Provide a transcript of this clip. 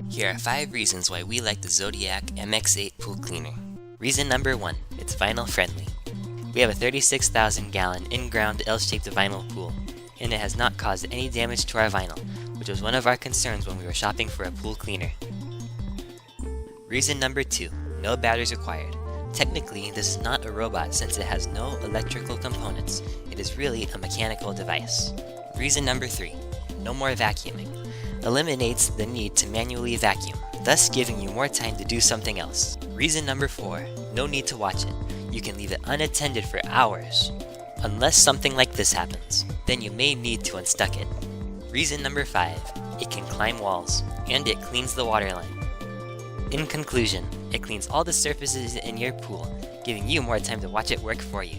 Here are 5 reasons why we like the Zodiac MX8 pool cleaner. Reason number 1, it's vinyl friendly. We have a 36,000 gallon in-ground L-shaped vinyl pool, and it has not caused any damage to our vinyl, which was one of our concerns when we were shopping for a pool cleaner. Reason number 2, no batteries required. Technically, this is not a robot since it has no electrical components. It is really a mechanical device. Reason number 3, no more vacuuming. Eliminates the need to manually vacuum, thus giving you more time to do something else. Reason number 4, no need to watch it. You can leave it unattended for hours. Unless something like this happens, then you may need to unstuck it. Reason number 5, it can climb walls, and it cleans the water line. In conclusion, it cleans all the surfaces in your pool, giving you more time to watch it work for you.